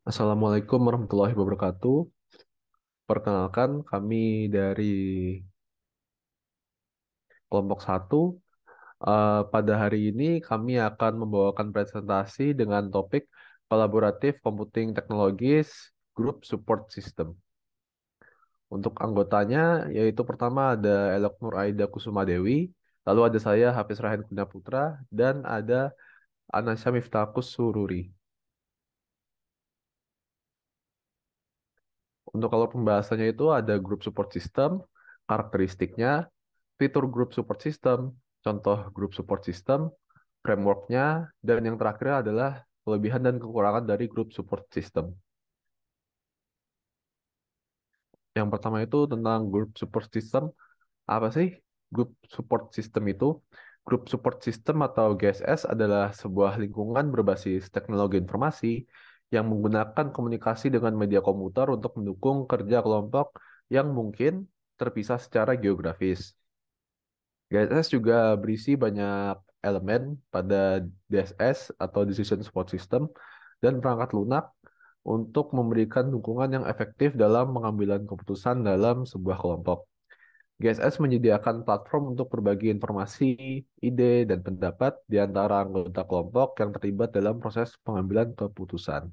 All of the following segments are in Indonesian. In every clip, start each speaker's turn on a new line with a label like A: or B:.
A: Assalamualaikum warahmatullahi wabarakatuh. Perkenalkan, kami dari kelompok satu. Pada hari ini kami akan membawakan presentasi dengan topik kolaboratif computing technologies group support system. Untuk anggotanya, yaitu pertama ada Elok Nur Aida Kusuma Dewi, lalu ada saya Hafiz Rahen Guna Putra, dan ada Anasya Miftahus Sururi. Untuk kalau pembahasannya itu ada group support system, karakteristiknya, fitur group support system, contoh group support system, frameworknya, dan yang terakhir adalah kelebihan dan kekurangan dari group support system. Yang pertama itu tentang group support system. Apa sih group support system itu? Group support system atau GSS adalah sebuah lingkungan berbasis teknologi informasi yang menggunakan komunikasi dengan media komputer untuk mendukung kerja kelompok yang mungkin terpisah secara geografis. GSS juga berisi banyak elemen pada DSS atau Decision Support System dan perangkat lunak untuk memberikan dukungan yang efektif dalam pengambilan keputusan dalam sebuah kelompok. GSS menyediakan platform untuk berbagi informasi, ide, dan pendapat di antara anggota kelompok yang terlibat dalam proses pengambilan keputusan.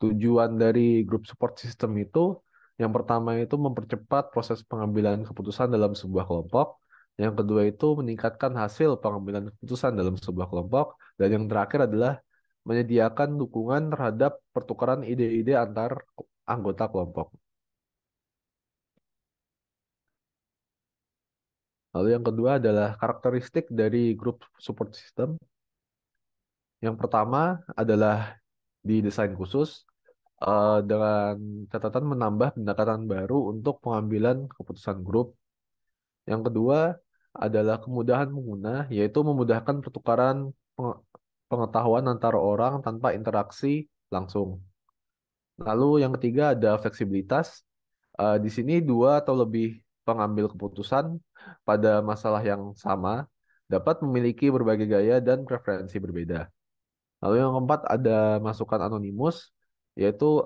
A: Tujuan dari group support system itu yang pertama itu mempercepat proses pengambilan keputusan dalam sebuah kelompok. Yang kedua itu meningkatkan hasil pengambilan keputusan dalam sebuah kelompok. Dan yang terakhir adalah menyediakan dukungan terhadap pertukaran ide-ide antar anggota kelompok. Lalu yang kedua adalah karakteristik dari group support system. Yang pertama adalah didesain khusus dengan catatan menambah pendekatan baru untuk pengambilan keputusan grup. Yang kedua adalah kemudahan pengguna, yaitu memudahkan pertukaran pengetahuan antara orang tanpa interaksi langsung. Lalu yang ketiga ada fleksibilitas. Di sini dua atau lebih pengambil keputusan pada masalah yang sama dapat memiliki berbagai gaya dan preferensi berbeda. Lalu yang keempat ada masukan anonimus, yaitu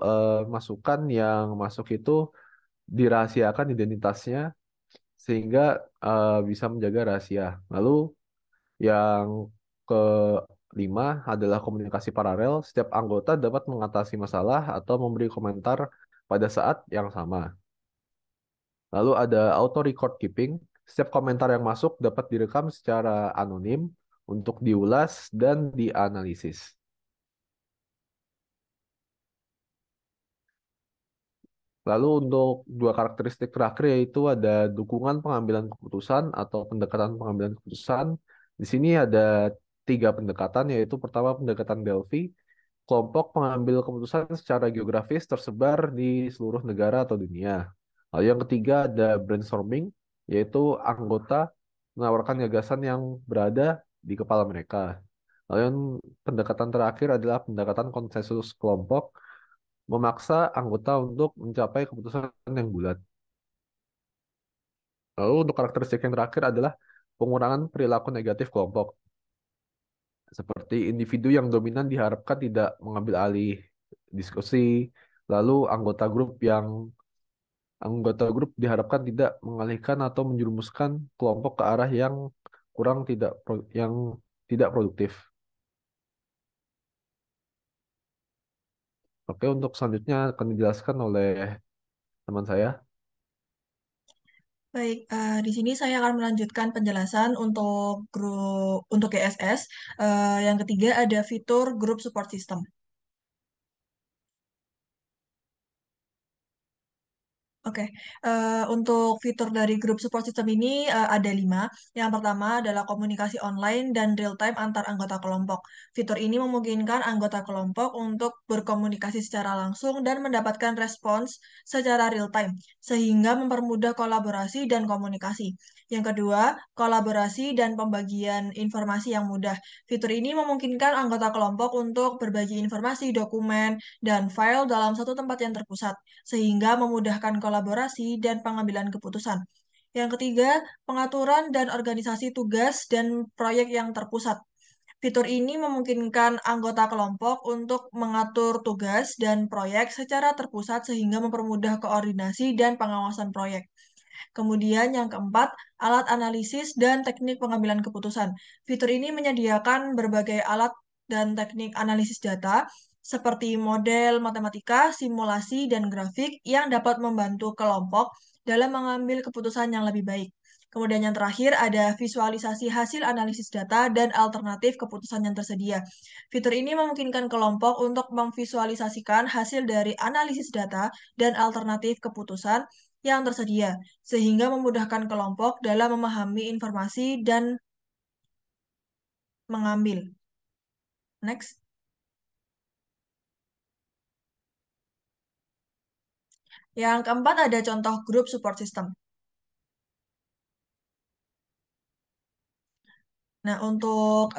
A: masukan yang masuk itu dirahasiakan identitasnya sehingga bisa menjaga rahasia. Lalu yang kelima adalah komunikasi paralel. Setiap anggota dapat mengatasi masalah atau memberi komentar pada saat yang sama. Lalu ada auto record keeping. Setiap komentar yang masuk dapat direkam secara anonim untuk diulas dan dianalisis. Lalu untuk dua karakteristik terakhir yaitu ada dukungan pengambilan keputusan atau pendekatan pengambilan keputusan. Di sini ada tiga pendekatan yaitu pertama pendekatan Delphi. Kelompok pengambil keputusan secara geografis tersebar di seluruh negara atau dunia. Lalu yang ketiga ada brainstorming yaitu anggota menawarkan gagasan yang berada di kepala mereka. Lalu yang pendekatan terakhir adalah pendekatan konsensus kelompok memaksa anggota untuk mencapai keputusan yang bulat. Lalu untuk karakteristik yang terakhir adalah pengurangan perilaku negatif kelompok. Seperti individu yang dominan diharapkan tidak mengambil alih diskusi, lalu anggota grup diharapkan tidak mengalihkan atau menjerumuskan kelompok ke arah yang kurang tidak yang tidak produktif. Oke, untuk selanjutnya akan dijelaskan oleh teman saya.
B: Baik, di sini saya akan melanjutkan penjelasan untuk GSS. Yang ketiga ada fitur Group Support System. Oke, untuk fitur dari grup support system ini ada 5. Yang pertama adalah komunikasi online dan real-time antar anggota kelompok. Fitur ini memungkinkan anggota kelompok untuk berkomunikasi secara langsung dan mendapatkan respons secara real-time, sehingga mempermudah kolaborasi dan komunikasi. Yang kedua, kolaborasi dan pembagian informasi yang mudah. Fitur ini memungkinkan anggota kelompok untuk berbagi informasi, dokumen, dan file dalam satu tempat yang terpusat sehingga memudahkan kolaborasi dan pengambilan keputusan. Yang ketiga, pengaturan dan organisasi tugas dan proyek yang terpusat. Fitur ini memungkinkan anggota kelompok untuk mengatur tugas dan proyek secara terpusat sehingga mempermudah koordinasi dan pengawasan proyek. Kemudian yang keempat, alat analisis dan teknik pengambilan keputusan. Fitur ini menyediakan berbagai alat dan teknik analisis data seperti model matematika, simulasi, dan grafik yang dapat membantu kelompok dalam mengambil keputusan yang lebih baik. Kemudian yang terakhir ada visualisasi hasil analisis data dan alternatif keputusan yang tersedia. Fitur ini memungkinkan kelompok untuk memvisualisasikan hasil dari analisis data dan alternatif keputusan yang tersedia, sehingga memudahkan kelompok dalam memahami informasi dan mengambil. Next. Yang keempat ada contoh grup support system. Nah, untuk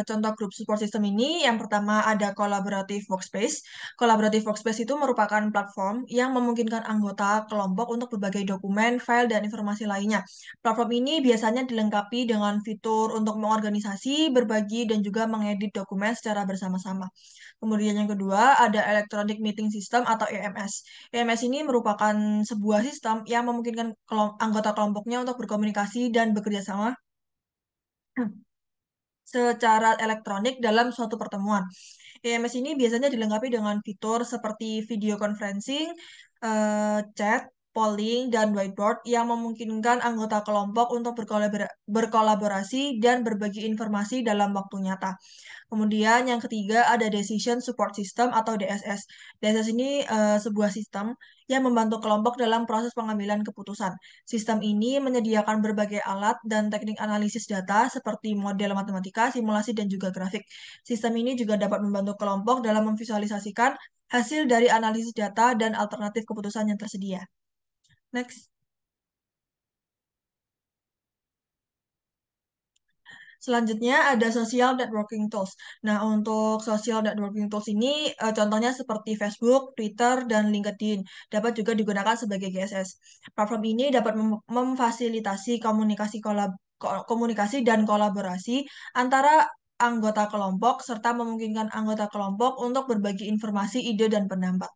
B: contoh grup support system ini, yang pertama ada collaborative workspace. Collaborative workspace itu merupakan platform yang memungkinkan anggota kelompok untuk berbagai dokumen, file, dan informasi lainnya. Platform ini biasanya dilengkapi dengan fitur untuk mengorganisasi, berbagi, dan juga mengedit dokumen secara bersama-sama. Kemudian yang kedua ada Electronic Meeting System atau EMS. EMS ini merupakan sebuah sistem yang memungkinkan anggota kelompoknya untuk berkomunikasi dan bekerja sama secara elektronik dalam suatu pertemuan. EMS ini biasanya dilengkapi dengan fitur seperti video conferencing, chat, polling, dan whiteboard yang memungkinkan anggota kelompok untuk berkolaborasi dan berbagi informasi dalam waktu nyata. Kemudian yang ketiga ada Decision Support System atau DSS. DSS ini sebuah sistem yang membantu kelompok dalam proses pengambilan keputusan. Sistem ini menyediakan berbagai alat dan teknik analisis data seperti model matematika, simulasi, dan juga grafik. Sistem ini juga dapat membantu kelompok dalam memvisualisasikan hasil dari analisis data dan alternatif keputusan yang tersedia. Next. Selanjutnya ada social networking tools. Nah, untuk social networking tools ini contohnya seperti Facebook, Twitter, dan LinkedIn dapat juga digunakan sebagai GSS. Platform ini dapat memfasilitasi komunikasi dan kolaborasi antara anggota kelompok serta memungkinkan anggota kelompok untuk berbagi informasi, ide, dan pendapat.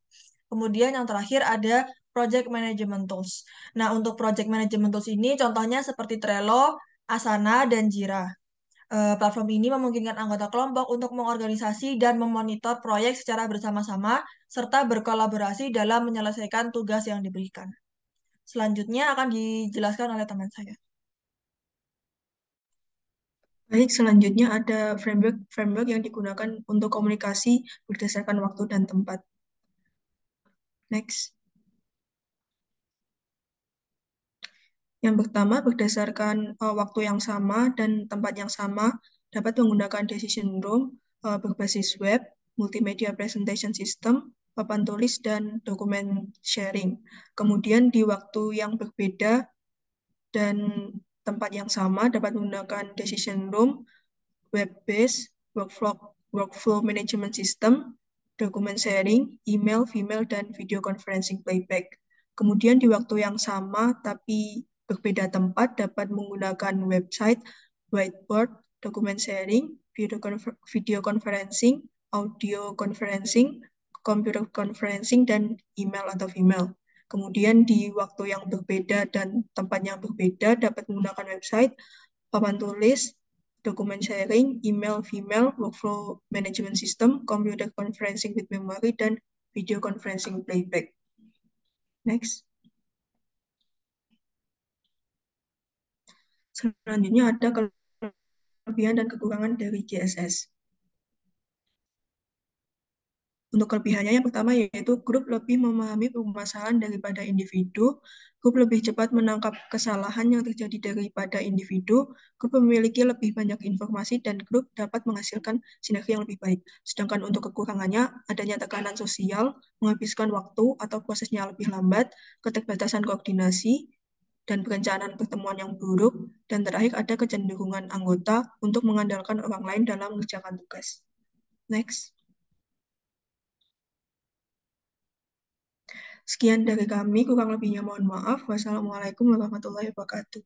B: Kemudian yang terakhir ada project management tools. Nah, untuk project management tools ini contohnya seperti Trello, Asana, dan Jira. Platform ini memungkinkan anggota kelompok untuk mengorganisasi dan memonitor proyek secara bersama-sama, serta berkolaborasi dalam menyelesaikan tugas yang diberikan. Selanjutnya akan dijelaskan oleh teman saya.
C: Baik, selanjutnya ada framework yang digunakan untuk komunikasi berdasarkan waktu dan tempat. Next. Yang pertama, berdasarkan waktu yang sama dan tempat yang sama, dapat menggunakan decision room berbasis web, multimedia presentation system, papan tulis, dan dokumen sharing. Kemudian di waktu yang berbeda dan tempat yang sama, dapat menggunakan decision room, web-based, workflow management system, dokumen sharing, email, email, dan video conferencing playback. Kemudian di waktu yang sama tapi berbeda tempat dapat menggunakan website, whiteboard, dokumen sharing, video conferencing, audio conferencing, computer conferencing, dan email atau email. Kemudian di waktu yang berbeda dan tempat yang berbeda dapat menggunakan website, papan tulis, dokumen sharing, email, email, workflow management system, computer conferencing with memory, dan video conferencing playback. Next. Selanjutnya ada kelebihan dan kekurangan dari GSS. Untuk kelebihannya yang pertama yaitu grup lebih memahami permasalahan daripada individu, grup lebih cepat menangkap kesalahan yang terjadi daripada individu, grup memiliki lebih banyak informasi, dan grup dapat menghasilkan sinergi yang lebih baik. Sedangkan untuk kekurangannya, adanya tekanan sosial, menghabiskan waktu atau prosesnya lebih lambat, keterbatasan koordinasi, dan perencanaan pertemuan yang buruk, dan terakhir ada kecenderungan anggota untuk mengandalkan orang lain dalam mengerjakan tugas. Next. Sekian dari kami, kurang lebihnya mohon maaf. Wassalamualaikum warahmatullahi wabarakatuh.